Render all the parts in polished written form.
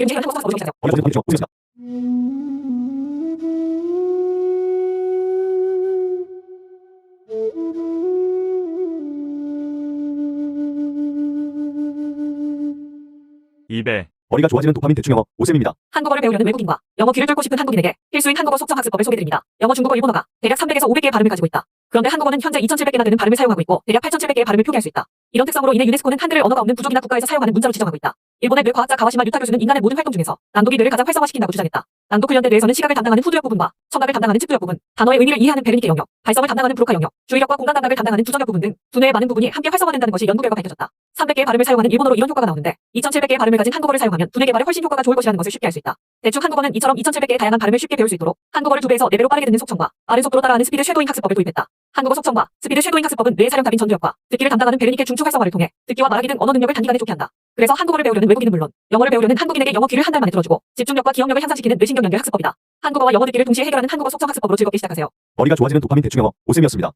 어디가 좋은 방법 오시겠습니다. 2배, 머리가 좋아지는 도파민 대충 영어 오쌤입니다. 한국어를 배우려는 외국인과 영어 귀를 뚫고 싶은 한국인에게 필수인 한국어 속성 학습법을 소개드립니다. 영어, 중국어, 일본어가 대략 300에서 500개의 발음을 가지고 있다. 그런데 한국어는 현재 2,700개나 되는 발음을 사용하고 있고 대략 8,700개의 발음을 표기할 수 있다. 이런 특성으로 인해 유네스코는 한글을 언어가 없는 부족이나 국가에서 사용하는 문자로 지정하고 있다. 일본의 뇌과학자 가와시마 유타 교수는 인간의 모든 활동 중에서 낭독이 뇌를 가장 활성화시킨다고 주장했다. 낭독 훈련대 뇌에서는 시각을 담당하는 후두역 부분과 청각을 담당하는 측두역 부분, 단어의 의미를 이해하는 베르니케 영역, 발성을 담당하는 브로카 영역, 주의력과 공간 감각을 담당하는 주정역 부분 등 두뇌의 많은 부분이 함께 활성화된다는 것이 연구 결과 밝혀졌다. 300개의 발음을 사용하는 일본어로 이런 효과가 나오는데 2,700개의 발음을 가진 한국어를 사용하면 두뇌 개발에 훨씬 효과가 좋을 것이라는 것을 쉽게 알 수 있다. 대충 한국어는 이처럼 2,700개의 다양한 발음을 쉽게 배울 수 있도록 한국어를 2배에서 4배로 빠르게 듣는 속성과 빠른 속도로 따라하는 스피드 쉐도잉 학습법을 도입했다. 한국어 속성과 스피드 쉐도잉 학습법은 뇌의 사령탑인 전두엽과 듣기를 담당하는 베르니케 중추 활성화를 통해 듣기와 말하기 등 언어 능력을 단기간에 좋게 한다. 그래서 한국어를 배우려는 외국인은 물론 영어를 배우려는 한국인에게 영어 귀를 한 달 만에 들어주고 집중력과 기억력을 향상시키는 뇌신경 연결 학습법이다. 한국어와 영어 듣기를 동시에 해결하는 한국어 속성 학습법으로 즐겁게 시작하세요. 머리가 좋아지는 도파민 대충 영어 오쌤이었습니다.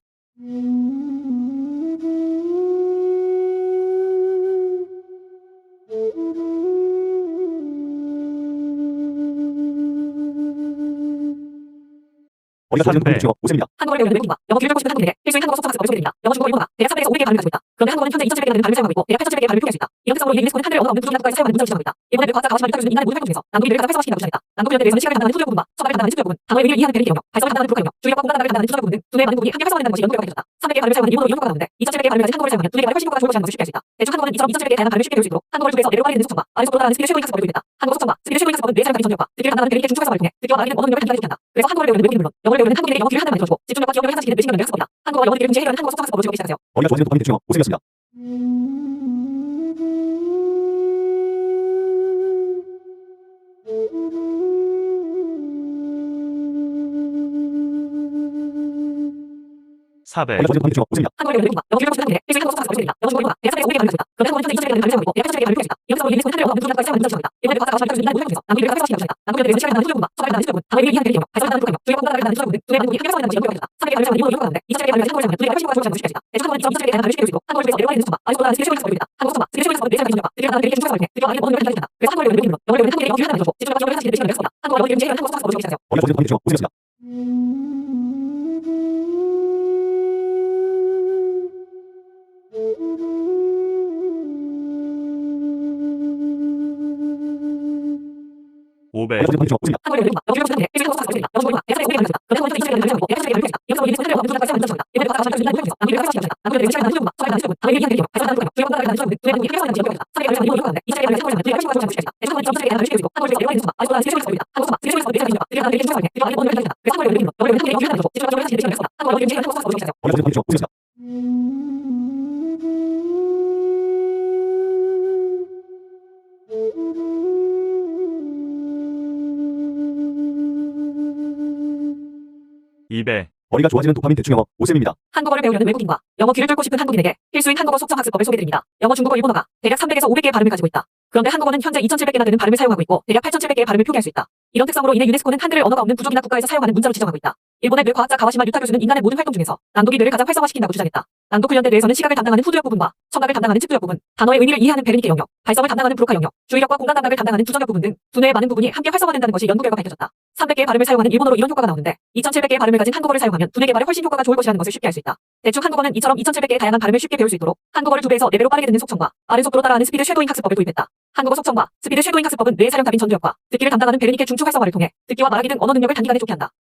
머리가 좋아지는 도파민 대충 영어 오쌤입니다. 한국어를 배우려는 외국인과 영어 귀를 뚫고 싶은 한국인에게 필수인 한국어 속성 학습법을 소개드립니다. 영어, 중국어, 일본어가 대략 300에서 500개의 발음을 가지고 있다. 그런데 한국어는 현재 2,700개나 되는 발음을 사용하고 있고 대략 8,700개의 발음을 표기할 수 있다. 이런 특성으로 인해 유네스코는 한글을 언어가 없는 부족이나 국가에서 사용하는 문자로 지정하고 있다. 일본의 뇌과학자 가와시마 유타 교수는 인간의 모든 활동 중에서 낭독이 뇌를 가장 활성화시킨다고 주장했다. 낭독 훈련대 뇌에서는 시각을 담당하는 후두역 부분과 청각을 담당하는 측두역 부분, 단어의 의미를 이해하는 베르니케 영역, 발성을 담당하는 브로카 영역, 주의력과 공간 감각을 담당하는 주정역 부분 등 두뇌의 많은 부분이 함께 활성화된다는 것이 연구 결과 밝혀졌다. 300개의 발음을 사용하는 일본어로 이런 효과가 나오는데 2,700개의 발음을 가진 한국어를 사용하면 두뇌 개발에 훨씬 효과가 좋을 것이라는 것을 쉽게 알 수 있다. 대충 한국어는 이처럼 2,700개의 다양한 발음을 쉽게 배울 수 있도록 한국어를 2배에서 4배로 빠르게 듣는 속성과 빠른 속도로 따라하는 스피드 쉐도잉 학습법을 도입했다. 한국어 속성과 스피드 쉐도잉 학습법은 뇌 사령탑인 전두엽과 듣기를 담당하는 베르니케 중추 활성화를 통해 듣기와 말하기 등 언어 능력을 단기간에 좋게 한다. 그래서 한국어를 배우려는 외국인은 물론 영어를 배우려는 한국인에게 영어 귀를 한 달 만에 들어주고 집중력과 기억력을 향상시키는 뇌신경 연결 학습법이다. 한국어와 영어 듣기를 동시에 해결하는 한국어 속성 학습법으로 즐겁게 시작하세요. 머리가 좋아지는 도파민 대충 영어 오쌤이었습니다. 원리가 400, 좋아지는 도파민 대충형어 5세입니다. 한국어를 배우는 영어 기술을 싶은 한국인에게 필수인 한국어 속성 학습 벌써 있습니다. 영어 중국어 일본어가 대략 300에서 500개 발음을 가지고 있다. 그런데 한국어는 현재 2000개 발음을 표기할 수 있다. 이런 특성으로 유네스코는 한글을 언어 없는 부족한 국가에 사용하는 문자를 지정하고 있다. 일본의 과학자 가우시마 교수는 이날 모든 활동에서 남극 인류를 가장 시간을 나누는 수준과 서가를 나누는 수준과 다음의 의미를 이해하는 배경력, 발전을 나누는 국가경, 주의와 공간을 나누는 수준과 두뇌의 많은 부분이 함께 활성화되는 것이 연구가 되었다. 300개 발음을 사용하는 일본어 영어가 나오는데 2000개 발음을 가진 한국어를 사용하면 두뇌가 훨씬 효과가 좋아지는 것을 쉽게 할 수 있다. 대충 한국어는 2000개 다양한 발음을 쉽게 배울 수 있고 한국어를 배워서 내려와 있는 속성과 아래속도로 나가는 스킬을 효율을 한국어 속성과 스킬을 효율을 네 사람의 기준력과 드디어 나오는 배경의 중추가 벌리네 드디어 말하는 어느 걸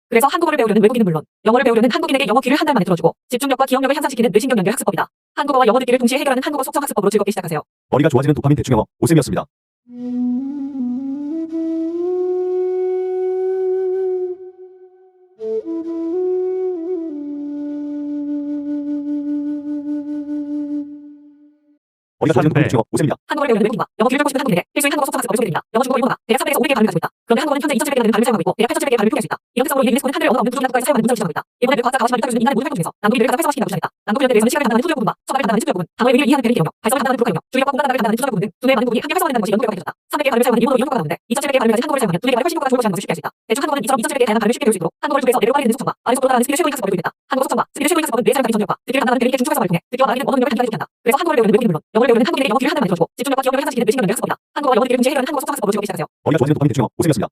그래서 한국어를 배우는 물론 영어를 배우는 한국인에게 영어 기술을 하나 만들어주고 집중력과 기억력을 향상시키는 시간을 갖습니다. 한국어 영어 이름 제일 한국어 속성을 배우기 시작하세요. 원리가 좋아지는 도파민 대충형어 5세입니다. 500, 원리가 좋아지는 도파민 대충형어 5세입니다. 한국어를 배우는 영어 기술을 배우는 한국어 속성을 배우기 시작하세요. 영어 중국어가 대략 300개 발음을 가지고 있다. 그런데 한국어는 2000개 발음을 가지고 있고 대략 1000개 발음을 표기할 수 있다. 이런 특성으로 유네스코는 한글을 언어 없는 부족한 국가에 사용하는 문자를 지정하고 있다. 300개 발음을 가진 한국어를 이날 모든 활동에서 남극 인류를 가장 시간을 나누는 수준과 서가를 나누는 수준, 다음의 의미를 이해하는 배경력, 발전을 나누는 국가경, 주의와 공간을 나누는 수준과 두뇌의 많은 부분이 함께 활성화되는 것이 연구가 되었다. 300개 발음을 사용하는 일본어 영어가 나오는데 2000개 발음을 사용하면 두뇌가 훨씬 효과가 좋아지는 것을 쉽게 할 수 있다. 대충 한국어는 2000개 다양한 발음을 쉽게 배울 수 있고 한국어를 배우는 한국인에게 영어 기술을 하나 만들어주고 집중력과 기억력을 향상시키는 시간을 갖습니다. 한국어 이름 제일 한국어 속성을 배우기 시작하세요. 원리가 좋아지는 도파민 대충형어 5세입니다.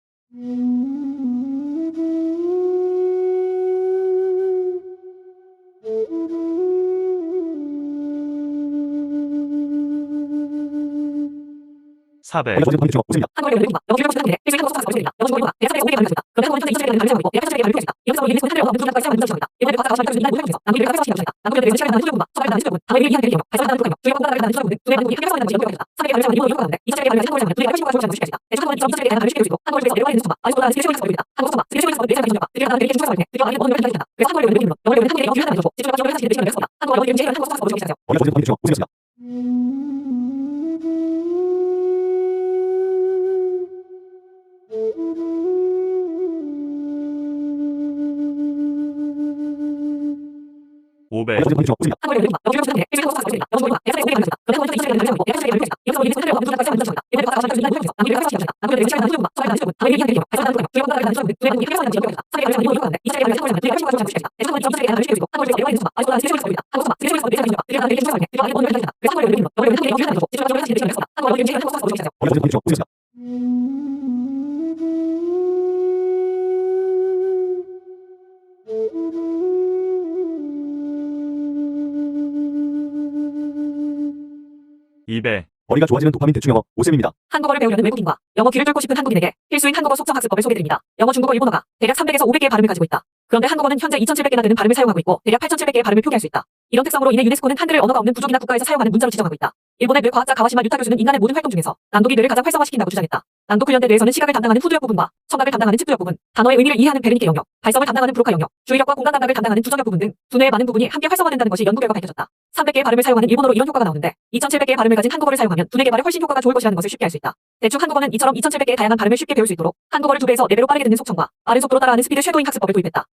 이백, 원리가 좋아지는 도파민 대충형어 5세입니다. 한국어를 배우려는 외국인과 영어 귀를 뚫고 싶은 한국인에게 필수인 한국어 속성 학습법을 소개드립니다. 영어, 중국어, 일본어가 대략 300에서 500개의 발음을 가지고 있다. 그런데 한국어는 현재 2700개나 되는 발음을 사용하고 있고 대략 8700개의 발음을 표기할 수 있다. 이런 특성으로 인해 유네스코는 한글을 언어가 없는 부족이나 국가에서 사용하는 문자로 지정하고 있다. 일본의 뇌 과학자 가와시마 유타 교수는 인간의 모든 활동 중에서 낭독이 뇌를 가장 활성화시킨다고 주장했다. 낭독 훈련대 뇌에서는 시각을 담당하는 후두역 부분과 청각을 담당하는 측두역 부분, 단어의 의미를 이해하는 베르니케 영역, 발성을 담당하는 브로카 영역, 주의력과 공간 감각을 담당하는 두정역 부분 등 두뇌의 많은 부분이 함께 활성화된다는 것이 연구 결과 밝혀졌다. 300개의 발음을 사용하는 일본어로 이런 효과가 나오는데 2700개의 발음을 가진 한국어를 사용하면 두뇌 개발에 훨씬 효과가 좋을 것이라는 것을 쉽게 알 수 있다. 대충 한국어는 이처럼 2700개의 다양한 발음을 쉽게 배울 수 있도록 한국어를 2배에서 4배로 빠르게 듣는 속성과 빠른 속도로 따라하는 스피드 쉐도잉 학습법을 도입했다. 한국어 속성과 스피드 쉐도잉 학습법은 뇌의 사령탑인 전두엽과 듣기를 담당하는 베르니케 중추 활성화를 통해 듣기와 말하기 등 언어 능력을 단기간에 좋게 한다. 그래서 한국어를 배우려는 외국인은 물론 영어를 배우려는 한국인에게 영어 귀를 한 달 만에 들어주고 집중력과 기억력을 향상시키는 뇌신경 연결 학습법이다. 한국어와 영어 듣기를 동시에 해결하는 한국어 속성 학습법으로 즐겁게 시작하세요. 원리가 좋아지는 도파민 대충형어 5세이었습니다. 원리가 좋아지는 도파민 대충형어 5세입니다. 한국어를 배우려는 외국인과 영어 귀를 뚫고 싶은 한국인에게 필수인 한국어 속성 학습법을 소개드립니다. 영어, 중국어, 일본어가 대략 300에서 500개의 발음을 가지고 있다. 그런데 한국어는 현재 2700개나 되는 발음을 사용하고 있고 대략 8700개의 발음을 표기할 수 있다. 이런 특성으로 인해 유네스코는 한글을 언어가 없는 부족이나 국가에 사용하는 문자로 지정하고 있다. 일본의 뇌 과학자 가와시마 유타 교수는 인간의 모든 활동 중에서 낭독이 뇌를 가장 활성화시킨다고 주장했다. 낭독 훈련대 뇌에서는 시각을 담당하는 후두역 부분과 청각을 담당하는 측두역 부분, 단어의 의미를 이해하는 베르니케 영역, 발성을 담당하는 브로카 영역, 주의력과 공간 감각을 담당하는 두정역 부분 등 두뇌의 많은 부분이 함께 활성화된다는 것이 연구 결과 밝혀졌다. 300개의 발음을 사용하는 일본어로 이런 효과가 나오는데 2700개의 발음을 가진 한국어를 사용하면 두뇌 개발에 훨씬 효과가 좋을 것이라는 것을 쉽게 알 수 있다. 대충 한국어는 이처럼 2700개의 다양한 발음을 쉽게 배울 수 있도록 한국어를 2배에서 4배로 빠르게 듣는 속성과 빠른 속도로 따라하는 스피드 쉐도잉 학습법을 도입했다. 한국어 속성과 스피드 쉐도잉 학습법은 뇌 사령탑인 전두엽과 듣기를 담당하는 베르니케 중추 활성화를 통해 듣기와 말하기 등 언어 능력을 단기간에 좋게 한다. 그래서 한국어를 배우려는 외국인은 물론 영어를 배우려는 한국인에게 영어 귀를 한 달 만에 들어주고 집중력과 기억력을 향상시키는 뇌신경 연결 학습법이다. 한국어와 영어 듣기를 동시에 해결하는 한국어 속성 학습법으로 즐겁게 시작하세요. 원리가 좋아지는 도파민 대충형어 5세이었습니다. 사백, 원리가 좋아지는 도파민 대충형어 5세입니다. 한국어를 배우는 외국인과 영어 귀를 뚫고 싶은 한국인에게 필수인 한국어 속성 학습법을 소개드립니다. 영어, 중국어, 일본어가 대략 300에서 500개의 발음을 가지고 있다. 그런데 한국어는 현재 2700개나 되는 발음을 사용하고 있고 대략 8700개의 발음을 표기할 수 있다. 이런 특성으로 유네스코는 한글을 언어 없는 부족이나 국가에 사용하는 문자로 지정하고 있다. 일본의 과학자 가와시마 유타 교수는 인간의 모든 활동 중에서 낭독이 뇌를 가장 활성화시킨다고 주장했다. 낭독 훈련대 뇌에서는 시각을 담당하는 후두역 부분과 청각을 담당하는 측두역 부분, 단어의 의미를 이해하는 베르니케 영역, 발성을 담당하는 브로카 영역, 주의력과 공간 감각을 담당하는 두정역 부분 등 두뇌의 많은 부분이 함께 활성화된다는 것이 연구 결과 밝혀졌다. 300개의 발음을 사용하는 일본어로 이런 효과가 나오는데 2700개의 발음을 가진 한국어를 사용하면 두뇌 개발에 훨씬 효과가 좋을 것이라는 것을 쉽게 알 수 있다. 대충 한국어는 2700개의 다양한 발음을 쉽게 배울 수 있고 한국어를 2배에서 4배로 빠르게 듣는 속성과 빠른 속도로 따라하는 스피드 쉐도잉 학습법을 도입했다. 한국어 속성과 스피드 쉐도잉 학습법은 뇌 사령탑인 전두엽과 듣기를 담당하는 베르니케 중추 활성화를 통해 듣기와 말하기 등 언어 능력을 단기간에 좋게 한다. 그래서 한국어를 배우는 외국인은 물론 영어를 배우는 한국인에게 영어 귀를 한 달 만에 들어주고 집중력과 기억력을 향상시키는 뇌신경 연결 학습법이다. 한국어와 영어 이름 제일 한국어 속성 학습법으로 즐겁게 시작하세요. 원리가 좋아지는 도파민 대충형어 5세이었습니다. 오백, 원리가 좋아지는 도파민 대충형어 5세입니다. 한국어를 배우는 외국인과 영어 귀를 뚫고 싶은 한국인에게 필수인 한국어 속성 학습법을 소개드립니다. 영어, 중국어, 일본어가 대략 300에서 500개의 발음을 가지고 있다. 그런데 한국어는 2700개나 되는 발음을 사용하고 있고 대략 8700개의 발음을 표기할 수 있다. 이런 특성으로 인해 유네스코는 한글을 언어 없는 부족이나 국가에 사용하는 문자로 지정하고 있다. 낭독 훈련대 뇌에서는 시각을 담당하는 후두역 부분과 청각을 담당하는 측두역 부분, 단어의 의미를 이해하는 베르니케 영역, 발성을 담당하는 두정역 부분 등 두뇌의 많은 부분이 함께 활성화된다는 것이 연구 결과 밝혀졌다. 300개의 발음을 사용하는 일본어로 이런 효과가 나오는데 2700개의 발음을 사용하면 두뇌가 훨씬 효과가 좋을 것이라는 것을 쉽게 알 수 있다. 대충 한국어는 2700개의 다양한 발음을 쉽게 배울 수 있고 한국어를 2배에서 4배로 빠르게 듣는 속성과 빠른 속도로 따라하는 스피드 쉐도잉 학습법을 도입했다. 한국어 속성과 스피드 쉐도잉 학습법은 뇌 사령탑인 전두엽과 듣기를 담당하는 베르니케 중추 활성화를 통해 듣기와 말하기 등 언어 능력을 단기간에 좋게 한다. 그래서 한국어를 배우는 외국인은 물론 영어를 배우는 한국인에게 영어 귀를 한 달 만에 들어주고 집중력과 기억력을 향상시키는 뇌신경 연결 학습법이다. 한국어와 영어 이름 제일 한국어 속성 학습법으로 즐겁게 시작하세요. 원리가 좋아지는 도파민 대충형어 5세이었습니다. 이백, 원리가 좋아지는 도파민 대충형어 5세입니다. 한국어를 배우려는 외국인과 영어 귀를 뚫고 싶은 한국인에게 필수인 한국어 속성 학습법을 소개드립니다. 영어, 중국어, 일본어가 대략 300에서 500개의 발음을 가지고 있다. 그런데 한국어는 현재 2700개나 되는 발음을 사용하고 있고 대략 8700개의 발음을 표기할 수 있다. 이런 특성으로 인해 유네스코는 한글을 언어가 없는 부족이나 국가에서 사용하는 문자로 지정하고 있다. 일본의 뇌 과학자 가와시마 유타 교수는 인간의 모든 활동 중에서 낭독이 뇌를 가장 활성화시킨다고 주장했다. 낭독 훈련대 뇌에서는 시각을 담당하는 후두역 부분과 청각을 담당하는 측두역 부분, 단어의 의미를 이해하는 베르니케 영역, 발성을 담당하는 브로카 영역, 주의력과 공간 감각을 담당하는 두정역 부분 등 두뇌의 많은 부분이 함께 활성화된다는 것이 연구 결과 밝혀졌다. 300개의 발음을 사용하는 일본어로 이런 효과가 나오는데 2700개의 발음을 가진 한국어를 사용하면 두뇌 개발에 훨씬 효과가 좋을 것이라는 것을 쉽게 알 수 있다. 대충 한국어는 이처럼 2700개의 다양한 발음을 쉽게 배울 수 있도록 한국어를 2배에서 4배로 빠르게 듣는 속성과 빠른 속도로 따라하는 스피드 쉐도잉 학습법을 도입했다.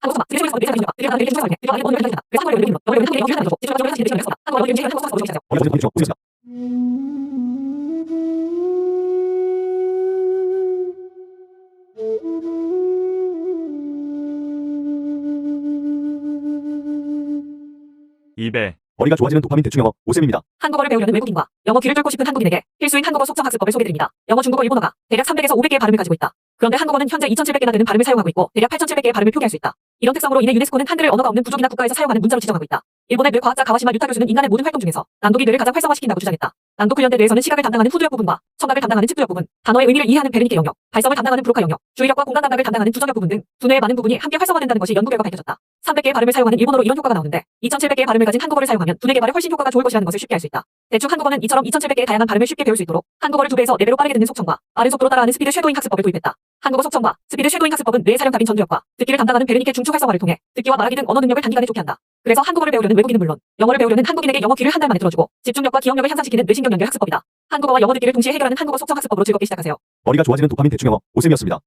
한국 소방, 스피드 쇼잉 서버, 내일 사용 중과, 드디어 나는 내일 중과, 그래서 한국어 영어 영어 영어 한국어 영어 집중 적으로 하시는 내용이었습니다. 한국어 영어 영어 한국어 시작하세요. 어디가 좋은지 보겠습니다. 이배 머리가 좋아지는 도파민 대충 영어 오쌤입니다. 한국어를 배우려는 외국인과 영어 귀를 뚫고 싶은 한국인에게 필수인 한국어 속성 학습법을 소개드립니다. 영어, 중국어, 일본어가 대략 300에서 500개의 발음을 가지고 있다. 그런데 한국어는 현재 2,700개나 되는 발음을 사용하고 있고 대략 8,700개의 발음을 표기할 수 있다. 이런 특성으로 인해 유네스코는 한글을 언어가 없는 부족이나 국가에서 사용하는 문자로 지정하고 있다. 일본의 뇌 과학자 가와시마 유타 교수는 인간의 모든 활동 중에서 낭독이 뇌를 가장 활성화시킨다고 주장했다. 낭독 훈련대 뇌에서는 시각을 담당하는 후두역 부분과 청각을 담당하는 측두역 부분, 단어의 의미를 이해하는 베르니케 영역, 발성을 담당하는 브로카 영역, 주의력과 공간 감각을 담당하는 주정역 부분 등 두뇌의 많은 부분이 함께 활성화된다는 것이 연구 결과 밝혀졌다. 300개의 발음을 사용하는 일본어로 이런 효과가 나오는데 2,700개의 발음을 가진 한국어를 사용하면 두뇌 개발에 훨씬 효과가 좋을 것이라는 것을 쉽게 알 수 있다. 대충 한국어는 이처럼 2,700개의 다양한 발음을 쉽게 배울 수 있도록 한국어를 2배에서 4배로 빠르게 듣는 속성과 빠른 속도로 따라하는 스피드 쉐도잉 학습법을 도입했다. 한국어 속성과 스피드 쉐도잉 학습법은 뇌 사령 답인 전두엽과 듣기를 담당하는 베르니케 중추 활성화를 통해 듣기와 말하기 등 언어 능력을 단기간에 좋게 한다. 그래서 한국어를 배우려는 외국인은 물론 영어를 배우려는 한국인에게 영어 귀를 한 달 만에 들어주고 집중력과 기억력을 향상시키는 뇌신경 연결 학습법이다. 한국어와 영어 듣기를 동시에 해결하는 한국어 속성 학습법으로 즐겁게 시작하세요. 머리가 좋아지는 도파민 대충 영어 오쌤이었습니다.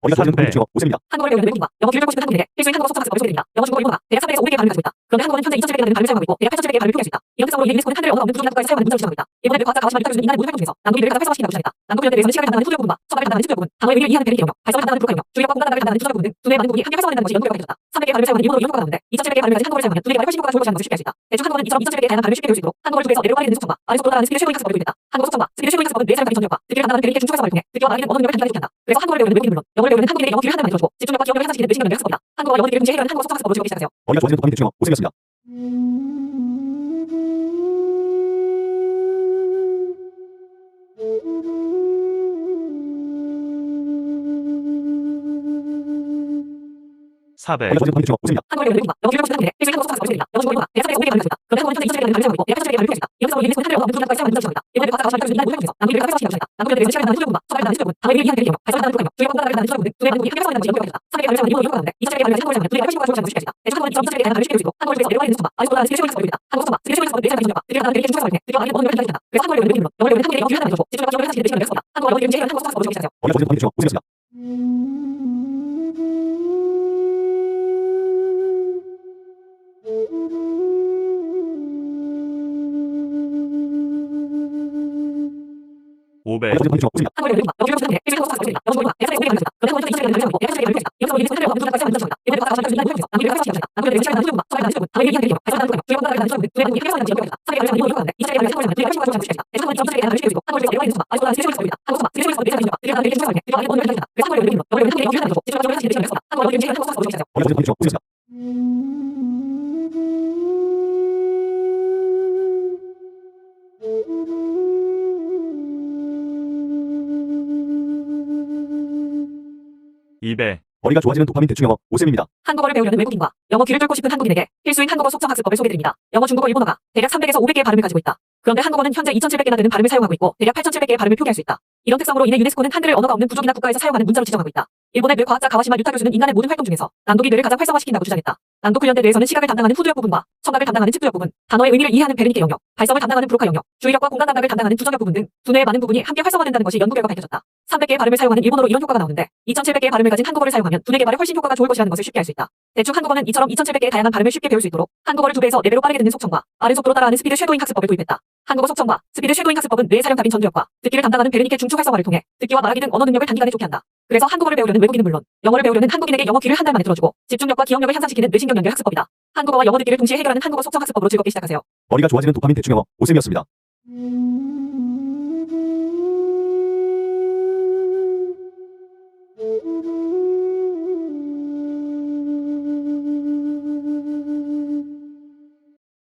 머리가 좋아지는 도파민 대충 영어 오쌤입니다. 한국어를 배우려는 외국인과 영어 귀를 뚫고 싶은 한국인에게 필수인 한국어 속성 학습법을 소개드립니다. 영어, 중국어, 일본어가 대략 300에서 500개의 발음을 가지고 있다. 그런데 한국어는 현재 2,700개나 되는 발음을 사용하고 있고 대략 8,700개의 발음을 표기할 수 있다. 이런 특성으로 인해 유네스코는 한글을 언어가 없는 부족이나 국가에서 사용하는 문자로 지정하고 있다. 일본의 뇌 과학자 가와시마 유타 교수는 인간의 모든 활동 중에서 낭독이 뇌를 가장 활성화시킨다고 주장했다. 낭독 훈련대 뇌에서는 시각을 담당하는 후두역 부분과 청각을 담당하는 측두역 부분, 단어의 의미를 이해하는 베르니케 영역, 발성을 담당하는 브로카 영역, 주의력과 공간 감각을 담당하는 주정역 부분 등 두뇌의 많은 부분이 함께 활성화된다는 것이 연구 결과 밝혀졌다. 300개의 발음을 사용하는 일본어로 이런 효과가 나오는데 2,700개의 발음을 가진 한국어를 사용하면 두뇌 개발에 훨씬 효과가 좋을 것이라는 것을 쉽게 알 수 있다. 대충 한국어는 이처럼 2,700개의 다양한 발음을 쉽게 배울 수 있도록 한국어를 2배에서 4배로 빠르게 듣는 속성과 빠른 속도로 따라하는 스피드 쉐도잉 학습법을 도입했다. 한국어 속성과 스피드 쉐도잉 학습법은 뇌 사령 답인 전두엽과 듣기를 담당하는 베르니케 중추 활성화를 통해 듣기와 말하기 등 언어 능력을 단기간에 좋게 한다. 그래서 한국어를 배우려는 외국인은 물론 영어를 배우려는 한국인에게 영어 귀를 한 달 만에 들어주고 집중력과 기억력을 향상시키는 뇌신경 연결 학습법이다. 한국어와 영어 듣기를 동시에 해결하는 한국어 속성 학습법으로 즐겁게 시작하세요. 머리가 좋아지는 도파민 대충 영어 오쌤이었습니다. 사배 머리가 좋아지는 도파민 대충 영어 오쌤입니다. 한국어를 배우는 외국인과 영어 귀를 뚫고 싶은 한국인에게 필수인 한국어 속성 학습법을 소개드립니다. 영어, 중국어, 일본어가 대략 300에서 500개의 발음을 가지고 있다. 그런데 한국어는 현재 2,700개나 되는 발음을 사용하고 있고 대략 8,700개의 발음을 표기할 수 있다. 이런 특성으로 인해 유네스코는 한글을 언어 없는 부족이나 국가에서 사용하는 문자로 지정하고 있다. 일본의 뇌 과학자 가와시마 유타 교수는 인간의 모든 활동 중에서 낭독이 뇌를 가장 활성화시킨다고 주장했다. 낭독 훈련대 뇌에서는 시각을 담당하는 후두역 부분, 단어의 의미를 이해하는 베르니케 영역, 발성을 담당하는 브로카 영역, 주의력과 공간 감각을 담당하는 주정역 부분 등 두뇌의 많은 부분이 함께 활성화된다는 것이 연구 결과가 있었다. 300개의 발음을 사용하는 일본어로 이런 효과가 나오는데 2,700개의 발음을 가진 한국어를 사용하면 두뇌 개발에 훨씬 효과가 좋을 것이라는 것을 쉽게 알 수 있다. 대충 한국어는 이처럼 2,700개의 다양한 발음을 쉽게 배울 수 있도록 한국어를 2배에서 4배로 빠르게 듣는 속성과 빠른 속도로 따라하는 스피드 쉐도잉 학습법을 도입했다. 한국어 속성과 스피드 쉐도잉 학습법은 뇌 사령 답인 전두엽과 듣기를 담당하는 베르니케 중추 활성화를 통해 듣기와 말하기 등 언어 능력을 단기간에 좋게 한다. 그래서 한국어를 배우는 외국인은 물론 영어를 배우는 한국인에게 영어 귀를 한 달 만에 들어주고 집중력과 기억력을 향상시키는 뇌신경 연결 학습법이다. 한국어와 영어 듣기를 동시에 해결하는 한국어 속성 학습법으로 즐겁게 시작하세요. 머리가 좋아지는 도파민 대충 영어 오쌤이었습니다. 5배, 어디가 방금 중앙 오십니다. 한국어를 영어 기회를 주는 필수인 한국어 속성 학습법을 소개해드립니다. 영어 중국어 이번 대략 300에서 500개의 발음을 가지고 있다. 이런 특성으로 이내 유네스코는 한글을 언어가 없는 부족이나 국가에서 사용하는 문자로 지정하고 있다. 이번에 과거 가시마 남기를 회사에 나는 수정과 서울에 나는 수정은 당연히 얘기하는 개념, 발전하는 프로그램, 주요 공간을 나는 수정은 두뇌 반응이 회사에 나는 지정하고 있다. 300개의 발음을 이용하는 가운데 2차례의 발음을 사용하면 두뇌가 훨씬 더 좋아지는 것을 시작했다. 대중은 점수에 대한 발음을 쉽게 배우고 한국어를 내려와 있는 수가 아직보다 스킬을 수업입니다. 한국어 수업, 스킬을 수업 내사는 수가 드디어 나는 이렇게 수업을 해. 드디어 나는 언어를 가르친다. 그래서 한국어를 외우는 영어를 외우는 한국의 영어 하나를 두고 집중적으로 회사에 대신 했습니다. 한국어를 외우는 한국어 수업 시작하세요. 어디가 방금 중앙 오십니다. 이배, 머리가 좋아지는 도파민 대충 영어 오쌤입니다. 한국어를 배우려는 외국인과 영어 귀를 뚫고 싶은 한국인에게 필수인 한국어 속성 학습법을 소개해드립니다. 영어, 중국어, 일본어가 대략 300에서 500개의 발음을 가지고 있다. 그런데 한국어는 현재 2,700개나 되는 발음을 사용하고 있고 대략 8,700개의 발음을 표기할 수 있다. 이런 특성으로 인해 유네스코는 한글을 언어가 없는 부족이나 국가에서 사용하는 문자로 지정하고 있다. 일본의 뇌 과학자 가와시마 유타 교수는 인간의 모든 활동 중에서 낭독이 뇌를 가장 활성화시킨다고 주장했다. 낭독 훈련대 뇌에서는 시각을 담당하는 후두역 부분과 청각을 담당하는 측두역 부분, 단어의 의미를 이해하는 베르니케 영역, 발성을 담당하는 브로카 영역, 주의력과 공간 감각을 담당하는 주전역 부분 등 두뇌의 많은 부분이 함께 활성화된다는 것이 연구 결과 밝혀졌다. 300개의 발음을 사용하는 일본어로 이런 효과가 나오는데 2,700개의 발음을 가진 한국어를 사용하면 두뇌 개발에 훨씬 효과가 좋을 것이라는 것을 쉽게 알 수 있다. 대충 한국어는 이처럼 2,700개의 다양한 발음을 쉽게 배울 수 있도록 한국어를 2배에서 4배로 빠르게 듣는 속성과 빠른 속도로 따라하는 스피드 쉐도잉 학습법을 도입했다. 한국어 속성과 스피드 쉐도잉 학습법은 뇌의 사령탑인 전두엽과 듣기를 담당하는 베르니케 중추 활성화를 통해 듣기와 말하기 등 언어 능력을 단기간에 좋게 한다. 그래서 한국어를 배우려는 외국인은 물론 영어를 배우려는 한국인에게 영어 귀를 한 달 만에 들어주고 집중력과 기억력을 향상시키는 뇌신경 연결 학습법이다. 한국어와 영어 듣기를 동시에 해결하는 한국어 속성 학습법으로 즐겁게 시작하세요. 머리가 좋아지는 도파민 대충 영어 오쌤이었습니다.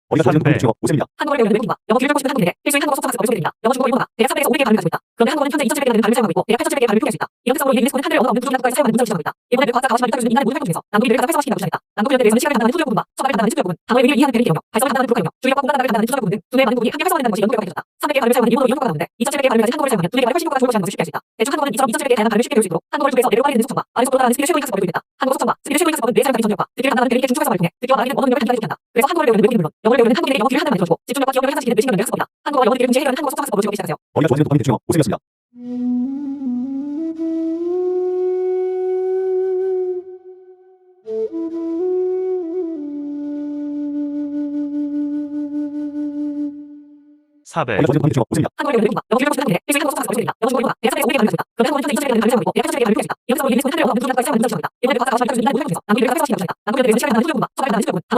어디가 좋아지는 도파민 대충 영어 오쌤입니다. 한국어를 배우려는 외국인과 영어 귀를 뚫고 싶은 한국인에게 필수인 한국어 속성 학습법을 소개해드립니다. 영어, 중국어, 일본어가 대략 300에서 500개의 발음을 가지고 있다. 그런데 한국어는 현재 2,700개나 되는 발음을 사용하고 있고 대략 8,700개의 발음을 표기할 수 있다. 이런 특성으로 인해 유네스코는 한글을 언어가 없는 부족이나 국가에서 사용하는 문자로 지정하고 있다. 일본의 뇌 과학자 가와시마 유타 교수는 인간의 모든 활동 중에서 낭독이 뇌를 가장 활성화시킨다고 주장했다.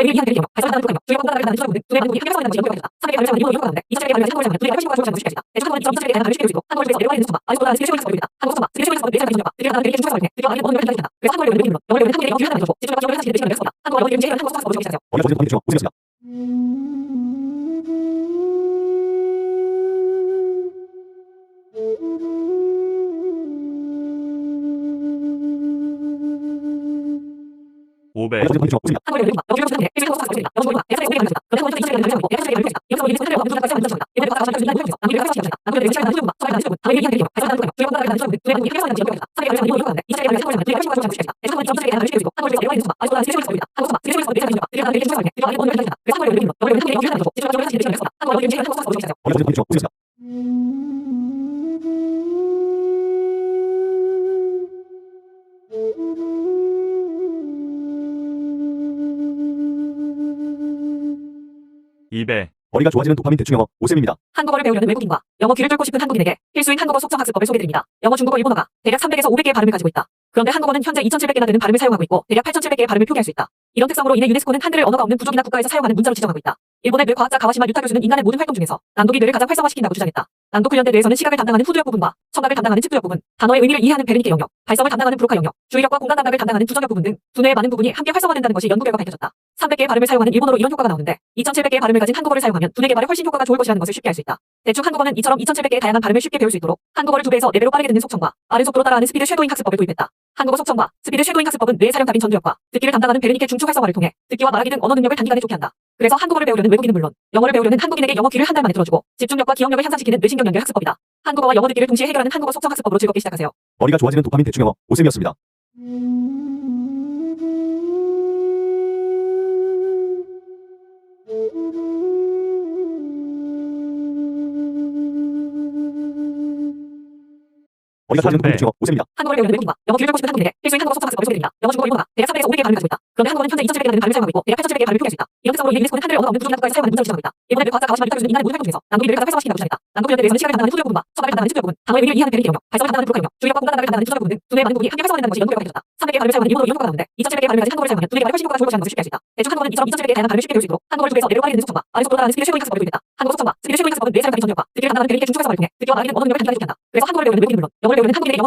낭독 훈련 대에서는 시각을 담당하는 후두역 부분과 청각을 담당하는 측두역 부분, 단어의 의미를 이해하는 베르니케 영역, 발성을 담당하는 브로카 영역, 주의력과 공간 감각을 담당하는 주전역 부분 등 두뇌의 많은 부분이 함께 활성화된다는 것이 연구 결과 밝혀졌다. 300개의 발음을 사용하는 일본어로 이런 효과가 나오는데 2,700개의 발음을 가진 한국어를 사용하면 두뇌 개발에 훨씬 효과가 좋을 것이라는 것을 쉽게 알 수 있다. 대충 한국어는 이처럼 2,700개의 다양한 발음을 쉽게 배울 수 있도록 한국어를 2배에서 4배로 빠르게 듣는 속성과 빠른 속도로 따라하는 스피드 쉐도잉 학습법을 도입했다. 한국어 속성과 스피드 쉐도잉 학습법은 뇌 사령탑인 전두엽과 듣기를 담당하는 베르니케 중추 활성화를 통해 듣기와 말하기 등 언어 능력을 단기간에 좋게 한다. 그래서 한국어를 배우려는 외국인은 물론 영어를 배우려는 한국인에게 영어 귀를 한 달 만에 들어주고 집중력과 기억력을 향상시키는 뇌신경 연결 학습법이다. 한국어와 영어 듣기를 동시에 해결하는 한국어 속성 학습법으로 즐겁게 시작하세요. 머리가 좋아지는 도파민 대충 영어 오쌤이었습니다. 사배, 어디가 좋아지는 도파민 대충 영어 오쌤입니다. 한국어를 배우는 외국인과 영어 귀를 뚫고 싶은 한국인에게 필수인 한국어 속성 학습법을 소개해드립니다. 영어, 중국어, 일본어가 대략 300에서 500개의 발음을 가지고 있다. 그런데 한국어는 현재 2,700개나 되는 발음을 사용하고 있고 대략 8,700개의 발음을 표기할 수 있다. 이런 특성으로 유네스코는 한글을 언어 없는 부족이나 국가에서 사용하는 문자로 지정하고 있다. 일본의 뇌 과학자 가와시마 유타 교수는 인간의 모든 활동 중에서 낭독이 뇌를 가장 활성화시킨다고 주장했다. 낭독 훈련 대에서는 시각을 담당하는 후두역 부분과 청각을 담당하는 측두역 부분, 단어의 의미를 이해하는 베르니케 영역, 발성을 담당하는 브로카 영역, 주의력과 공간 감각을 담당하는 주전역 부분 등 두뇌의 많은 부분이 함께 활성화된다는 것이 연구 결과 밝혀졌다. 300개의 발음을 사용하는 일본어로 이런 효과가 나오는데 2,700개의 발음을 가진 한국어를 사용하면 두뇌 개발에 훨씬 효과가 좋을 것이라는 것을 쉽게 알 수 있다. 대충 한국어는 2,700개의 다양한 발음을 쉽게 배울 수 있고 한국어를 2배에서 4배로 빠르게 듣는 속성과 빠른 속도로 따라하는 스피드 쉐도잉 학습법을 도입했다. 한국어 속성과 스피드 쉐도잉 학습법은 뇌 사령탑인 전두엽과 듣기를 담당하는 베르니케 중추 활성화를 통해 듣기와 말하기 등 언어 능력을 단기간에 좋게 한다. 그래서 한국어를 배우는 외국인은 영어를 배우는 한국인에게 영어 귀를 한 달 만에 들어주고 집중력과 기억력을 향상시키는 뇌신경 연결 학습법이다. 한국어와 영어 듣기를 동시에 해결하는 한국어 속성 학습법으로 즐겁게 시작하세요. 머리가 좋아지는 도파민 대충 영어 오쌤이었습니다. 오배, 어디가 좋아지는 도파민 대충 영어 오쌤입니다. 한국어를 배우는 외국인과 영어 귀를 뚫고 싶은 한국인에게 필수인 한국어 속성 학습법을 소개해드립니다. 영어, 중국어, 일본어가 대략 300에서 500개의 발음을 가지고 있다. 그런데 한국어는 2,700개나 되는 발음을 사용하고 있고 대략 8,700개의 발음을 표기할 수 있다. 이런 특성으로 인해 유네스코는 한글을 언어 없는 부족이나 국가에서 사용하는 문자로 지정하고 있다. 낭독이 뇌를 가장 활성화시킨다고 주장했다. 낭독 훈련 대에서는 시각을 담당하는 후두역 부분과 청각을 담당하는 주전역 부분 등 두뇌의 많은 부분이 함께 활성화된다는 것이 연구 결과 밝혀졌다. 300개의 발음을 사용하는 일본어로 이런 효과가 나오는데 2,700개의 발음을 사용하면 두뇌가 훨씬 효과가 좋을 것이라는 것을 쉽게 알 수 있다. 대충 한국어는 2,700개의 다양한 발음을 쉽게 배울 수 있고 한국어를 2배에서 4배로 빠르게 듣는 속성과 빠른 속도로 따라하는 스피드 쉐도잉 학습법이다. 한국어 속성과 스피드 쉐도잉 학습법은 뇌 사령탑인 전두엽과 듣기를 담당하는 베르니케 중추 활성화를 통해 듣기와 말하기 등 언어 능력을 단기간에 좋게 한다. 그래서 한국어를 배우는 외국인은 영어를 배우는 한국인에게 영어 귀를 한 달 만에 들어주고 집중력과 기억력을 향상시키는 뇌신경 연결 학습법으로 즐겁게 시작하세요. 어디가 좋아지는 도파민 대충 영어 오쌤입니다. 이배, 머리가 좋아지는 도파민 대충 영어 오쌤입니다. 한국어를 배우려는 외국인과 영어 귀를 뚫고 싶은 한국인에게 필수인 한국어 속성 학습법을 소개해드립니다. 영어, 중국어, 일본어가 대략 300에서 500개의 발음을 가지고 있다. 그런데 한국어는 현재 2,700개나 되는 발음을 사용하고 있고 대략 8,700개의 발음을 표기할 수 있다. 이런 특성으로 인해 유네스코는 한글을 언어가 없는 부족이나 국가에서 사용하는 문자로 지정하고 있다. 일본의 뇌 과학자 가와시마 유타 교수는 인간의 모든 활동 중에서 낭독이 뇌를 가장 활성화시킨다고 주장했다. 낭독 훈련대 뇌에서는 시각을 담당하는 후두역 부분과 청각을 담당하는 측두역 부분, 단어의 의미를 이해하는 베르니케 영역, 발성을 담당하는 브로카 영역, 주의력과 공간 감각을 담당하는 주전역 부분 등 두뇌의 많은 부분이 함께 활성화된다는 것이 연구 결과 밝혀졌다. 300개의 발음을 사용하는 일본어로 이런 효과가 나오는데 2,700개의 발음을 가진 한국어를 사용하면 두뇌 개발에 훨씬 효과가 좋을 것이라는 것을 쉽게 알 수 있다. 대충 한국어는 이처럼 2,700개의 다양한 발음을 쉽게 배울 수 있도록 한국어를 2배에서 4배로 빠르게 듣는 속성과 빠른 속도로 따라하는 스피드 쉐도잉 학습법을 도입했다. 한국어 속성과 스피드 쉐도잉 학습법은 뇌의 사령탑인 전두엽과 듣기를 담당하는 베르니케 중추 활성화를 통해 듣기와 말하기 등 언어 능력을 단기간에 좋게 한다. 그래서 한국어를 배우려는 외국인은 물론 영어를 배우려는 한국인에게 영어 귀를 한 달 만에 들어주고 집중력과 기억력을 향상시키는 뇌신경 연결 학습법이다. 한국어와 영어 듣기를 동시에 해결하는 한국어 속성 학습법으로 즐겁게 시작하세요. 머리가 좋아지는 도파민 대충 영어 오쌤이었습니다. 어디가 좋아지는 도파민 대충 영어 오쌤입니다. 한국어를 배우려는 외국인과 영어 귀를 뚫고 싶은 한국인에게 필수인 한국어 속성 학습법을 소개해드립니다. 영어, 중국어, 중국어, 일본어가 대략 300에서 500개의 발음을 가지고 있다. 그런데 한국어는 현재 2,700개나 되는 발음을 사용하고 있고 대략 8,700개의 발음을 표기할 수 있다. 이런 특성으로 이 유네스코는 한글의 언어가 없는 부족한 국가에서 사용하는 문자를 지정하고 있다. 일본의 과학자 가와시마 유타 교수는 인간의 모든 활동 중에서 난독이 뇌를 가장 활성화시킨다고 주장했다. 난독 훈련에 대해서는 시각을 담당하는 후두엽 부분과 청각을 담당하는 측두엽 부분,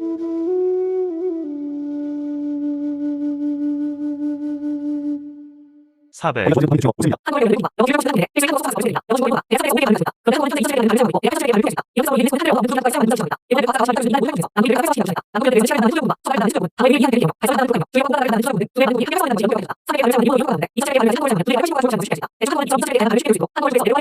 단어의 의미를 이해하는 베리키 영역, 발성을 담당하는 브로카 영역, 주의력과 공간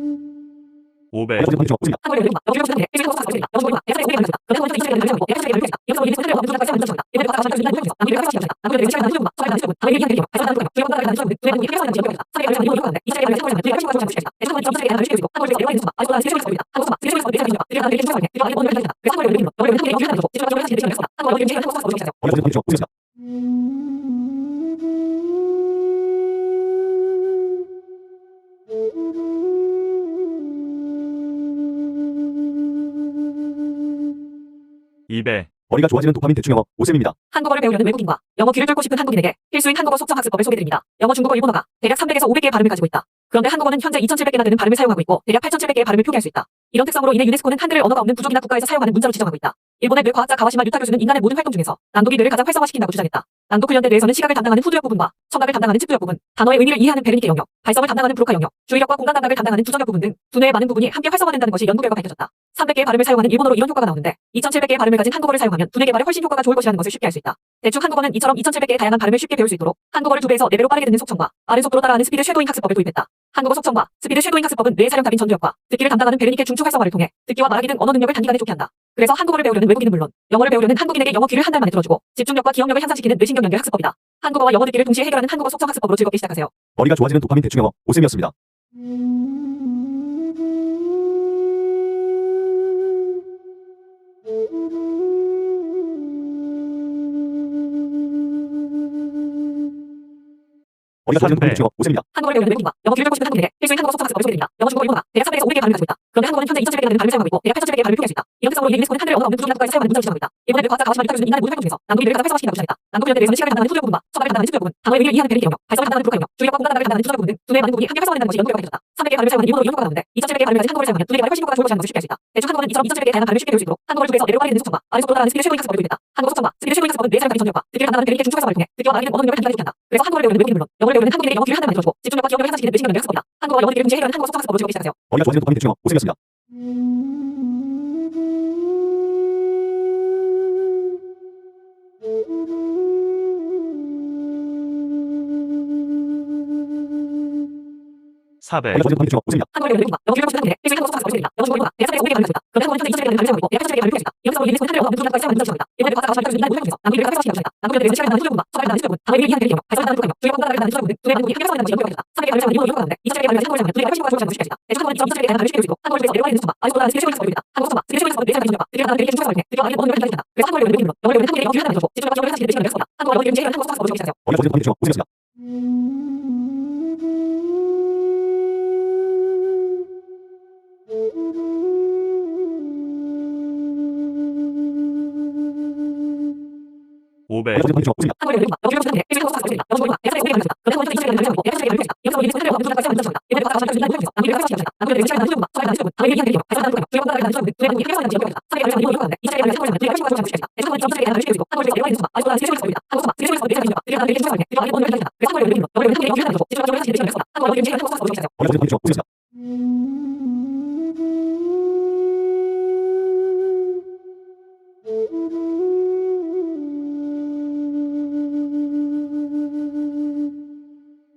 감각을 담당하는 투저엽 부분 등 두뇌의 많은 부분이 함께 활성화된다는 것이 연구 결과가 밝혀졌다. 300개의 발음을 사용하는 일본어로 이런 효과가 나오는데 2,700개의 발음을 가진 한국어를 사용하면 두뇌의 말이 훨씬 효과가 좋을 것이라는 것을 쉽게 알 수 있다. 대충 한국어는 이처럼 2,700개의 다양한 발음을 쉽게 배울 수 있도록 한국어를 두 배에서 뇌로 빠르게 듣는 속성과 아래 속도로 따라가는 스피드 쉐도잉 학습법을 도입했다. 한국어 속성과 스피드 쉐도잉 학습법은 뇌 사용 가빈 전력과 듣기를 담당하는 베리키 중추 학습법을 통해 듣기와 말하기는 언어 능력을 단단히 좋게 한다. 그래서 한국어를 배우는 외국인은 물론 영어를 배우는 한국인에게 영어 귀를 하나만 만들어주고 집중력과 기억력을 향상시키는 뇌신경 연결 학습법이다. 한국어와 영어 듣기를 동시에 해결하는 한국어 속성 학습법을 즐겁게 시작하세요. 머리가 좋아지는 도파민 대충 영어 오쌤이었습니다. 사백, 머리가 좋아지는 도파민 대충 영어 오쌤입니다. 한국어를 배우는 외국인과 영어 귀를 고치는 한국인의 필수인 한국어 속성 학습법을 즐깁니다. 영어 중국어, 일본어가 대략 300에서 500개의 발음을 가지고 있다. 그런데 한국어는 현재 2,700개의 발음을 사용하고 있고 대략 8,700개의 발음을 표기할 수 있다. 이런 특성으로 유네스코는 한글의 언어 없는 부족한 국가에 사용하는 문자를 지정했다. 일본의 과학자 가와시마 유타 교수는 인간의 모든 활동 중에서 난독이 뇌를 가장 활성화시킨다고 주장했다. 난독 훈련에 대해서는 시각을 담당하는 후두엽 부분과 청각을 담당하는 측두엽 부분, 단어의 의미를 이해하는 베리키 영역, 발성을 담당하는 브로카 영역, 주의력과 공간 감각을 담당하는 투저엽 부분 등 두뇌의 많은 부분이 함께 활성화된다는 것이 연구 결과가 있다. 300개의 발음을 사용하는 일본어로 이런 효과가 나오는데 2,700개의 발음을 가진 한국어를 사용하면 두뇌의 훨씬 효과가 좋을 것이라는 것을 쉽게 알 수 있다. 대충 한국어는 이처럼 2,700개의 다양한 발음을 쉽게 배울 수 있고 한국어를 배워서 뇌로 빠르게 듣는 속성과 아래 속도로 따라가는 스피드 쉐도잉 학습법을 도입했다. 한국어 속성과 스피드 쉐도잉 학습법은 뇌 사용 가빈 전력과 듣기를 담당하는 베리키 중추 학습법을 통해 듣기와 말하기는 언어 능력을 단단히 좋게 한다. 그래서 한국어를 배우는 외국인은 물론 영어를 배우는 한국인에게 영어 귀를 하나만 만들어주고 집중력과 기억력을 향상시키는 뇌신경 연결 학습법이다. 한국어와 영어 듣기를 동시에 해결하는 한국어 속성 학습법을 즐겁게 시작하세요. 머리가 좋아지는 도파민 대충 영어 오쌤이었습니다. 오백, 머리가 좋아지는 도파민 대충 영어 오쌤입니다. 한국어를 배우는 외국인과 영어 귀를 고치는 한국인의 필수인 한국어 속성 학습법을 즐깁니다. 영어 중국어는 대략 300개의 발음을 가지고 있다. 그런데 한국어는 현재 2,700개의 발음을 사용하고 대략 8,700개의 발음을 표기할 수 있다. 이런 특성으로 유네스코는 한글의 언어 없는 부족한 국가에 사용하는 문자를 지정했다. 일본의 과학자 가와시마 유타 교수는 인간의 모든 활동 중에서 난독이 뇌를 가장 활성화시킨다고 주장했다. 난독 훈련에 대해서는 시각을 담당하는 후두엽 부분과 청각을 담당하는 측두엽 부분, 단어의 의미를 이해하는 베리키 영역, 발성을 담당하는 브로카 영역, 주의력과 공간 감각을 담당하는 측두엽 부분 등 두뇌의 많은 부분이 함께 활성화된다는 것이 연구 결과가 있다. 2,700개의 발음을 사용하는 일본어로 이런 효과가 나오는데 2,700개의 발음을 사용하면 두뇌가 훨씬 효과가 좋을 것이라는 것을 쉽게 알 수 있다. 한국어를 배워서 영어를 듣는 속성과 아래 속도로 따라가는 스피드 쉐도잉 학습법을 도입했다. 한국어 속성과 스피드 쉐도잉 학습법은 뇌 사용 가빈 전력과 듣기를 담당하는 베리키 중추 학습법을 통해 듣기와 말하기는 언어 능력을 단단히 좋게 한다. 그래서 한국어를 배우는 외국인은 영어를 배우는 한국인에게 영어 귀를 하나만 만들어주고 집중력과 기억력을 향상시키는 뇌신경 연결 학습법이다. 한국어와 영어 듣기를 동시에 해결하는 한국어 속성을 즐겁게 시작하세요. 머리가 좋아지는 도파민 대충 영어 오쌤이었습니다. 이백, 머리가 좋아지는 도파민 대충 영어 오쌤입니다. 한국어를 배우려는 외국인과 영어 귀를 뚫고 싶은 한국인에게 필수인 한국어 속성 학습법을 소개드립니다. 영어, 중국어, 일본어가 대략 300에서 500개의 발음을 가지고 있다. 그런데 한국어는 현재 2,700개나 되는 발음을 사용하고 있고 대략 8,700개의 발음을 표기할 수 있다. 이런 특성으로 인해 유네스코는 한글을 언어가 없는 부족이나 국가에서 사용하는 문자로 지정하고 있다. 일본의 뇌과학자 가와시마 유타 교수는 인간의 모든 활동 중에서 난독이 뇌를 가장 활성화시킨다고 주장했다. 난독 훈련에 대해서는 시각을 담당하는 후두엽 부분과 청각을 담당하는 측두엽 부분, 단어의 의미를 이해하는 베르니케 영역, 발성을 담당하는 브로카 영역, 주의력과 공간 감각을 담당하는 투저엽 부분 등 두뇌의 많은 부분이 함께 활성화된다는 것이 연구 결과가 밝혀졌다. 300개의 발음을 사용하는 일본어로 이런 효과가 나오는데 2,700개의 발음을 가진 한국어를 사용하면 두뇌 개발에 훨씬 효과가 좋을 것이라는 것을 쉽게 알 수 있다. 대충 한국어는 이처럼 2,700개의 다양한 발음을 쉽게 배울 수 있도록 한국어를 두 배에서 4배로 빠르게 듣는 속성과 빠른 속도로 따라가는 스피드 쉐도잉 학습법을 도입했다. 한국어 속성과 스피드 쉐도잉 학습법은 뇌 사용 가빈 전두엽과 듣기를 담당하는 베르니케 중추 활성화를 통해 듣기와 말하기 등 언어 능력을 단기간에 좋게 한다. 그래서 한국어를 배우려는 외국인은 물론 영어를 배우려는 한국인에게 영어 귀를 한 달 만에 들어주고 집중력과 기억력을 향상시키는 뇌신경 연결 학습법이다. 한국어와 영어 듣기를 동시에 해결하는 한국어 속성 학습법으로 즐겁게 시작하세요. 머리가 좋아지는 도파민 대충 영어 오쌤이었습니다. 머리가 좋아지는 도파민 대충 영어 오쌤입니다. 한국어를 배우려는 외국인과 영어 귀를 뚫고 싶은 한국인에게 필수인 한국어 속성 학습법을 소개드립니다. 영어, 중국어, 일본어가 대략 300에서 500개의 발음을 가지고 있다. 그런데 한국어는 현재 2,700개나 되는 발음을 사용하고 있고 대략 8,700개의 발음을 표기할 수 있다. 이런 특성으로 인해 유네스코는 한글의 언어가 없는 부족이나 국가에서 사용하는 문자를 지정하고 있다. 일본의 뇌과학자 가와시마 유타 교수는 인간의 모든 활동 중에서 난독이 뇌를 가장 활성화시킨다고 주장했다. 난독 훈련에 대해서는 시각을 담당하는 후두엽 부분과 청각을 담당하는 측두엽 부분, 단어의 의미를 이해하는 베르니케 영역, 발성을 담당하는 브로카 영역, 주의력과 공간 감각을 담당하는 투저엽 부분 등 두뇌의 많은 부분이 함께 활성화된다는 것이 연구 결과가 밝혀졌다. 300개의 발음을 사용하는 일본어로 이런 효과가 나오는데 2,700개의 발음을 가진 한국어를 사용하면 두뇌 개발에 훨씬 효과가 좋을 것이라는 것을 쉽게 알 수 있다. 대충 한국어는 이처럼 2,700개의 다양한 발음을 쉽게 배울 수 있도록 한국어를 두 배에서 4배로 빠르게 듣는 속성과 아래 속도로 따라가는 스피드 쉐도잉 학습법을 도입했다. 한국어 속성과 스피드 쉐도잉 학습법은 뇌 사용 가빈 전력과 듣기를 담당하는 베르니케 중추 활성화를 통해 듣기와 말하기는 언어 능력을 단단히 좋게 한다. 그래서 한국어를 배우는 외국인은 물론 영어를 배우는 한국인에게 영어 귀를 한 달 만에 들어주고 집중력과 기억력을 향상시키는 뇌신경 연결 학습법이다. 한국어와 영어 듣기를 동시에 해결하는 한국어 속성 학습법으로 즐겁게 시작하세요. 머리가 좋아지는 도파민 대충 영어 오쌤이었습니다. 사백, 머리가 좋아지는 도파민 대충 영어 오쌤입니다. 한국어를 배우는 외국인과 영어 귀를 뚫고 싶은 한국인에게 필수인 한국어 속성 학습법을 소개드립니다. 영어, 중국어, 일본어가 대략 300에서 500개의 발음을 가지고 있다. 그런데 한국어는 현재 2,700개의 발음을 사용하고 있고 대략 8,700개의 발음을 표기할 수 있다. 이런 특성으로 인해 유네스코는 한글의 언어가 없는 부족한 국가에서 사용하는 문자를 지정하고 있다. 일본의 뇌과학자 가와시마 유타 교수는 인간의 모든 활동 중에서 난독이 뇌를 가장 활성화시킨다고 주장했다. 난독 훈련에 대해서는 시각을 담당하는 후두엽 부분과 청각을 담당하는 측두엽 부분, 단어의 의미를 이해하는 베르니케 영역, 발성을 담당하는 브로카 영역, 주의력과 공간 감각을 담당하는 투저엽 부분 등 두뇌의 많은 부분이 함께 활성화된다는 것이 연구 결과가 있다. 300개의 발음을 사용하는 일본어로 이런 효과가 나오는데 2,700개의 발음을 가진 한국어를 사용하면 두뇌 개발에 훨씬 효과가 좋을 것이라는 것을 쉽게 알 수 있다. 대충 한국어는 이처럼 2,700개의 다양한 발음을 쉽게 배울 수 있고 한국어를 배워서 4배로 빠르게 듣는 속성과 아래 속도로 따라가는 스피드 쉐도잉 학습법을 도입했다. 한국어 속성과 스피드 쉐도잉 학습법은 뇌 사용 가빈 전력과 듣기를 담당하는 베르니케 중추 활성화를 통해 듣기와 말하기는 언어 능력을 단단히 좋게 한다. 그래서 한국어를 배우는 외국인은 물론 영어를 배우는 한국인에게 영어 귀를 한 달 만에 들어주고 집중력과 기억력을 향상시키는 뇌신경 연결 학습법이다. 한국어와 영어 듣기를 동시에 해결하는 한국어 속성 학습법으로 즐겁게 시작하세요. 머리가 좋아지는 도파민 대충 영어 오쌤이었습니다. 오백, 머리가 좋아지는 도파민 대충 영어 오쌤입니다. 한국어를 배우는 외국인과 영어 귀를 뚫고 싶은 한국인에게 필수인 한국어 속성 학습법을 소개드립니다. 영어, 중국어가 대략 300에서 500개의 발음을 가지고 있다. 그런데 한국어는 현재 2,700개의 발음을 사용하고 대략 8,700개의 발음을 표기할 수 있다. 이런 특성으로 유네스코는 한글의 언어가 없는 부족한 국가에서 사용하는 문자를 지정하고 있다. 일본의 과학자 가와시마 유타 교수는 인간의 모든 활동 중에서 난독이 뇌를 가장 활성화시킨다고 주장했다. 난독 훈련에 대해서는 시각을 담당하는 후두엽 부분과 청각을 담당하는 측두엽 부분, 단어의 의미를 이해하는 베르니케 영역, 발성을 담당하는 브로카 영역, 주의력과 공간 감각을 담당하는 투저엽 부분 등 두뇌의 많은 부분이 함께 활성화된다는 것이 연구 결과가 있다. 300개의 발음을 사용하는 일본어로 이런 효과가 나오는데 2,700개의 발음을 가진 한국인은 두뇌가 훨씬 효과가 좋을 것이라는 것을 쉽게 알 수 있다. 대충 한국어는 이처럼 2,700개의 다양한 발음을 쉽게 배울 수 있고 한국어를 배우는 한국인에게 영어 귀를 한 달 만에 들어주고 집중력과 기억력을 향상시키는 뇌신경 연결 학습법이다. 한국어와 영어 듣기를 동시에 해결하는 한국어 속성 학습법으로 즐겁게 시작하세요. 머리가 좋아지는 도파민 대충 영어 오쌤이었습니다.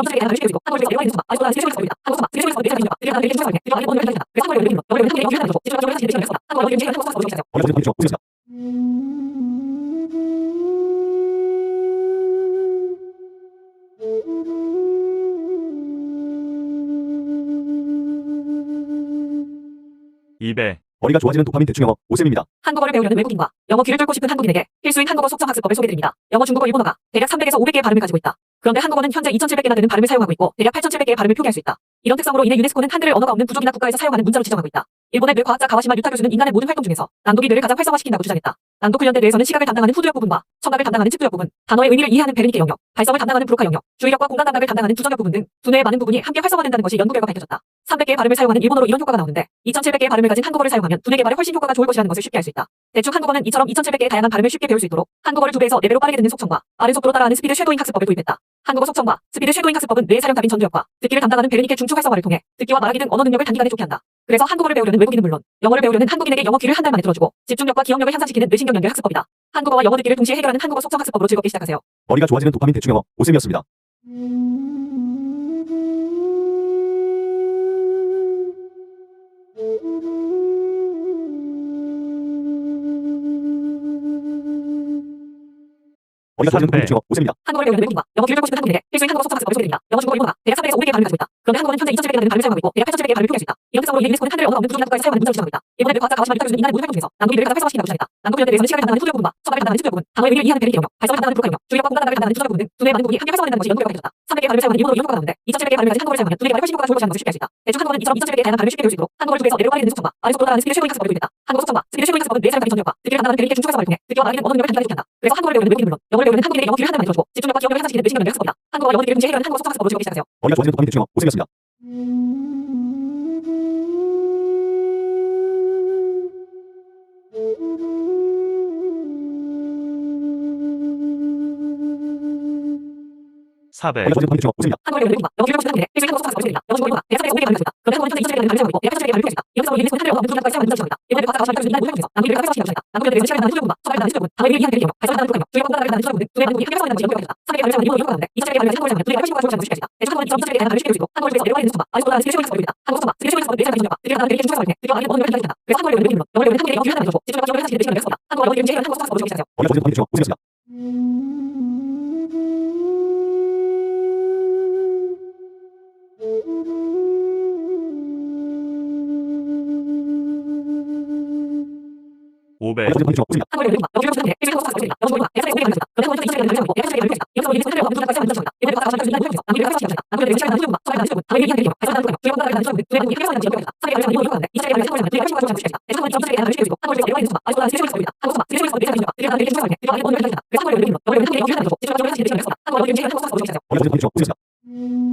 2000개 다양한 쉽게 한국을 위해서 내려가는 속성과 아래서 나는 스피드 쇼잉 한국 속성과 스피드 쇼잉 내장 기준과 내장 기준 중에서 그리고 안에 모든 걸 그래서 한국을 외우는 영어를 외우는 한국의 영어 기준을 가지고 집중 적으로 한국어 영어 기준 한국어 속성과 모두 시작하세요. 어디가 가장 높은지 이배 머리가 좋아지는 도파민 대충 영어 오쌤입니다. 한국어를 배우려는 외국인과 영어 귀를 뚫고 싶은 한국인에게 필수인 한국어 속성 학습법을 소개드립니다. 영어, 중국어, 일본어가 대략 300에서 500개의 발음을 가지고 있다. 그런데 한국어는 현재 2700개나 되는 발음을 사용하고 있고 대략 8700개의 발음을 표기할 수 있다. 이런 특성으로 인해 유네스코는 한글을 언어가 없는 부족이나 국가에서 사용하는 문자로 지정하고 있다. 일본의 뇌 과학자 가와시마 유타 교수는 인간의 모든 활동 중에서 낭독이 뇌를 가장 활성화시킨다고 주장했다. 낭독 훈련대 뇌에서는 시각을 담당하는 후두역 부분과 청각을 담당하는 측두역 부분, 단어의 의미를 이해하는 베르니케 영역, 발성을 담당하는 브로카 영역, 주의력과 공간 감각을 담당하는 두정역 부분 등 두뇌의 많은 부분이 함께 활성화된다는 것이 연구 결과 밝혀졌다. 300개의 발음을 사용하는 일본어로 이런 효과가 나오는데 2700개의 발음을 가진 한국어를 사용하면 두뇌 개발에 훨씬 효과가 좋을 것이라는 것을 쉽게 알 수 있다. 대충 한국어는 이처럼 2700개의 다양한 발음을 쉽게 배울 수 있도록 한국어를 2배에서 4배로 빠르게 듣는 속성과 빠른 속도로 따라하는 스피드 쉐도잉 학습법을 도입했다. 한국어 속성과 스피드 쉐도잉 학습법은 뇌의 사령탑인 전두엽과 듣기를 담당하는 베르니케 중추 활성화를 통해 듣기와 말하기 등 언어 능력을 단기간에 좋게 한다. 그래서 한국어를 배우려는 외국인은 물론 영어를 배우려는 한국인에게 영어 귀를 한 달 만에 들어주고 집중력과 기억력을 향상시키는 뇌신경 연결 학습법이다. 한국어와 영어 듣기를 동시에 해결하는 한국어 속성 학습법으로 즐겁게 시작하세요. 머리가 좋아지는 도파민 대충 영어 오쌤이었습니다. 머리가 좋아지는 도파민 대충 영어 오쌤입니다. 한국어를 배우려는 외국인과 영어 귀를 뚫고 싶은 한국인에게 필수인 한국어 속성 학습법을 소개드립니다. 영어, 중국어, 일본어가 대략 300에서 500개의 발음을 가지고 있다. 그런데 한국어는 현재 2700개나 되는 발음을 사용하고 있고 대략 8700개의 발음을 표기할 수 있다. 이런 특성으로 인해 유네스코는 한글을 언어가 없는 부족이나 국가에서 사용하는 문자로 지정하고 있다. 일본의 뇌 과학자 가와시마 유타 교수는 인간의 모든 활동 중에서 낭독이 뇌를 가장 활성화시킨다고 주장했다. 낭독 훈련대 뇌에서는 시각을 담당하는 후두역 부분과 청각을 담당하는 측두역 부분, 단어의 의미를 이해하는 베르니케 영역, 발성을 담당하는 브로카 영역, 주의력과 공간 감각을 담당하는 두정역 부분 등 두뇌의 많은 부분이 함께 활성화된다는 것이 연구 결과 밝혀졌다. 300개의 발음을 사용하는 일본어로 이런 효과가 나오는데 2700개의 발음을 가진 한국어를 사용하면 두뇌 개발에 훨씬 효과가 좋을 것이라는 것을 쉽게 알 수 있다. 대충 한국어는 이처럼 2700개의 다양한 발음을 쉽게 배울 수 있도록 한국어를 2배에서 4배로 빠르게 듣는 속성과 빠른 속도로 따라하는 스피드 쉐도잉 학습법을 도입했다. 한국어 속성과 스피드 쉐도잉 학습법은 뇌 사령탑인 전두엽과 듣기를 담당하는 베르니케 중추 활성화를 통해 듣기와 말하기 등 언어 능력을 단기간에 좋게 한다. 그래서 한국어를 배우려는 외국인은 물론 영어를 배우려는 한국인에게 영어 귀를 한 달 만에 들어주고 집중력과 기억력을 향상시키는 뇌신경 연결 학습법이다. 한국어와 영어 듣기를 동시에 해결하는 한국어 속성 학습법으로 즐겁게 시작하세요. 머리가 좋아지는 도파민 대충 영어 오쌤이었습니다. 400, 어디가 터지는 도파민 대충형어 오셈입니다. 한국어를 외우는 영어 기술을 한국인에게 필수인 한국어 속성학습 배울 수 있다. 영어 중국어 대학 300에서 500개 발음을 가지고 있다. 그런데 한국어는 현재 2000개 가는 발음을 사용하고 있고 대학 1000개 발음을 표기할 수 있다. 이런 특성으로 유네스코는 한글을 언어 문제까지 사용하는 문제지정이다. 일본의 과학자 가수가 있는 문제를 통해서 남북을 각색시키는 문제이다. 남북에 대해서 시간을 나는 수준과 서방에 나는 수준군, 방어를 이해하는 경우, 발전을 나는 국가며, 주요 공부를 나는 수준군 등 두개 한국이 협력성을 나는 문제 연구가 있다. 300개 발음을 사용하는 일본어 연구가 가운데 2000개 발음을 한국어를 사용하면 두개 80개가 좋은 시킬 수 있다. 대중 한국어는 2000개 다양한 발음을 시킬 수 있고 한국어를 위해서 내려가는 수준과 아이스보다 스킬 쇼잉에서 벌이고 있다. 한국 소마, 스킬 쇼잉에서 벌이는 내장 기준과 드디어 나는 내리는 중에서 벌이네. 드디어 나는 언어를 가진다. 그래서 한국어를 외우는 의미로 영어를 외우는 한국인의 영어 기회를 하는 것이고 집중과 영어를 하시는 시간을 배웠습니다. 한국어 영어 이름 제일 한국어 속성학습 모두 시작하세요. 어디가 터지는 도파민 대충형어 오셈이었습니다. 어디가 500, 터지는 도파민 대충형어 오셈입니다. 한국어를 외우는 영어 기술을 필수인 한국어 속성학습 배울 수 있다. 영어 중국어 대학 300개 500개 발음을 가지고 있다. 그런데 한국어는 2000개 가는 발음을 사용하고 대학 1000개 발음을 표기할 수 있다. 이런 특성으로 유네스코는 한글을 언어 문제까지 사용하는 문제지정이다. 남북을 각색시키는 문제이다. 남북에 대해서 시간을 나는 수준과 서방에 나는 수준군, 방어를 이해하는 경우, 발전을 나는 국가며, 주요 공부를 나는 수준군 등 두개 한국이 협력성을 나는 문제 연구가 있다. 300개 발음을 사용하는 일본어 연구가 가운데 2000개 발음을 한국어를 두개 80개가 좋은 시킬 수 있다. 대중 한국어는 2000개 다양한 발음을 시킬 수 있고 한국어를 위해서 내려가는 수준과 아이스보다 스킬 쇼잉에서 벌이고 있다. 한국 소마, 스킬 쇼잉에서 내장 기준과 드디어 나는 내리는 중에서 벌이네. 드디어 나는 언어를 가진다. 그래서 한국어를 외우는 의미로 영어를 외우는 한국인의 영어 기회를 하는 것이고 집중과 영어를 하시는 시간을 배웠습니다. 한국어 영어 이름 제일 한국어 속성학습 모두 시작하세요. 어디가 터지는 도파민 대충형어 오셈이었습니다.